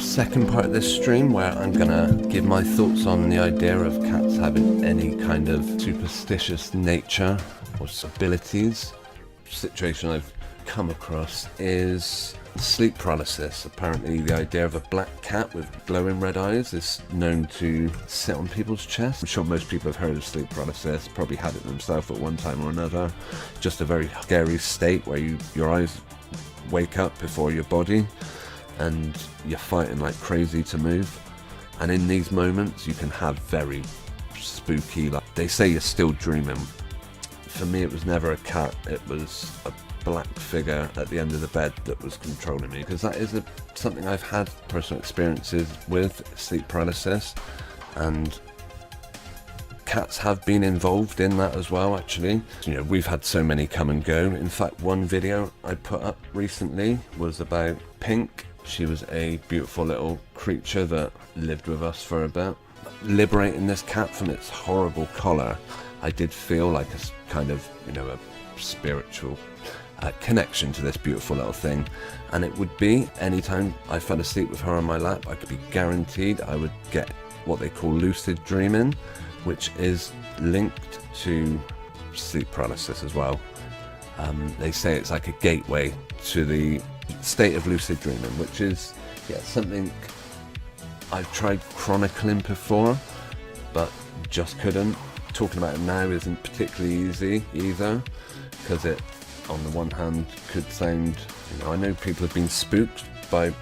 second part of this stream where I'm gonna give my thoughts on the idea of cats having any kind of superstitious nature or abilities. Situation I've come across is sleep paralysis. Apparently the idea of a black cat with glowing red eyes is known to sit on people's chests. I'm sure most people have heard of sleep paralysis, probably had it themselves at one time or another. Just a very scary state where your eyes wake up before your body and you're fighting like crazy to move. And in these moments you can have very spooky, like they say you're still dreaming. For me it was never a cat, it was a black figure at the end of the bed that was controlling me, because that is something I've had personal experiences with, sleep paralysis, and cats have been involved in that as well actually. You know, we've had so many come and go. In fact, one video I put up recently was about Pink. She was a beautiful little creature that lived with us for a bit. Liberating this cat from its horrible collar, I did feel like a kind of, you know, a spiritual connection to this beautiful little thing. And it would be anytime I fell asleep with her on my lap, I could be guaranteed I would get what they call lucid dreaming, which is linked to sleep paralysis as well. They say it's like a gateway to the state of lucid dreaming, which is something I've tried chronicling before but just couldn't. Talking about it now isn't particularly easy either, because it on the one hand could sound, you know, I know people have been spooked by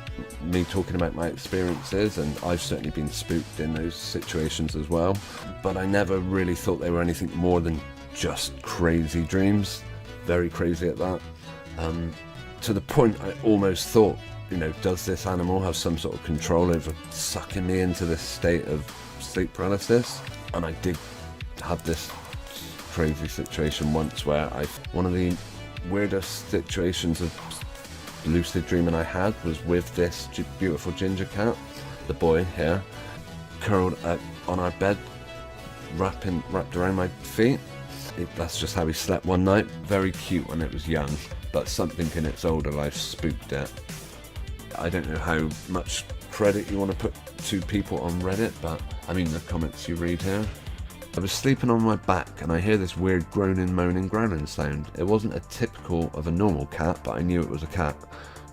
me talking about my experiences, and I've certainly been spooked in those situations as well, but I never really thought they were anything more than just crazy dreams, very crazy at that, to the point I almost thought, you know, does this animal have some sort of control over sucking me into this state of sleep paralysis? And I did have this crazy situation once where one of the weirdest situations of lucid dreaming I had was with this beautiful ginger cat, the boy here, curled on our bed, wrapped around my feet. That's just how he slept one night. Very cute when it was young, but something in its older life spooked it. I don't know how much credit you want to put to people on Reddit, but I mean the comments you read here. I was sleeping on my back and I hear this weird groaning, moaning, growling sound. It wasn't a typical of a normal cat, but I knew it was a cat.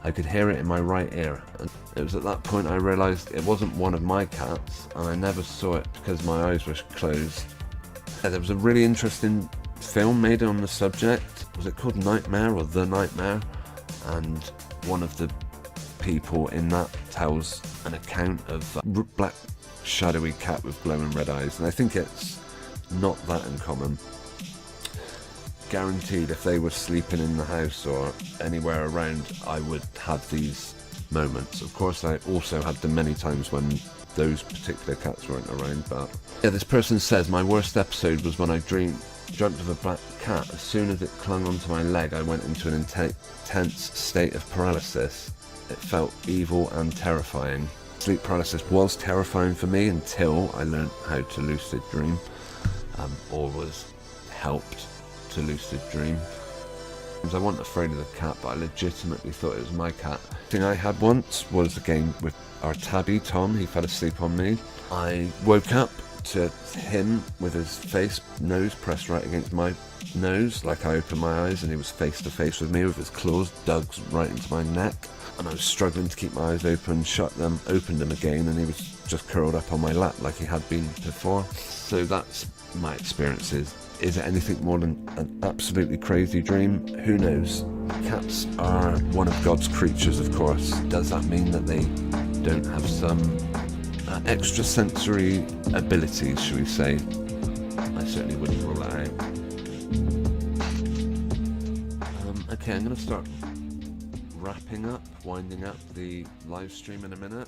I could hear it in my right ear, and it was at that point I realised it wasn't one of my cats, and I never saw it because my eyes were closed. There was a really interesting film made on the subject. Was it called Nightmare or The Nightmare? And one of the people in that tells an account of a black shadowy cat with glowing red eyes, and I think it's not that uncommon. Guaranteed if they were sleeping in the house or anywhere around, I would have these moments. Of course I also had them many times when those particular cats weren't around, but yeah, this person says, my worst episode was when I dreamt of a black cat. As soon as it clung onto my leg, I went into an intense state of paralysis. It felt evil and terrifying. Sleep paralysis was terrifying for me until I learned how to lucid dream, or was helped to lucid dream. I wasn't afraid of the cat, but I legitimately thought it was my cat. The thing I had once was a game with our tabby Tom. He fell asleep on me. I woke up to him with his nose pressed right against my nose. Like, I opened my eyes and he was face to face with me with his claws dug right into my neck, and I was struggling to keep my eyes open, shut them, opened them again, and he was just curled up on my lap like he had been before. So that's my experiences. Is it anything more than an absolutely crazy dream? Who knows? Cats are one of God's creatures, of course. Does that mean that they don't have some extrasensory abilities, shall we say? I certainly wouldn't rule that out. Okay, I'm going to start wrapping up, winding up the live stream in a minute.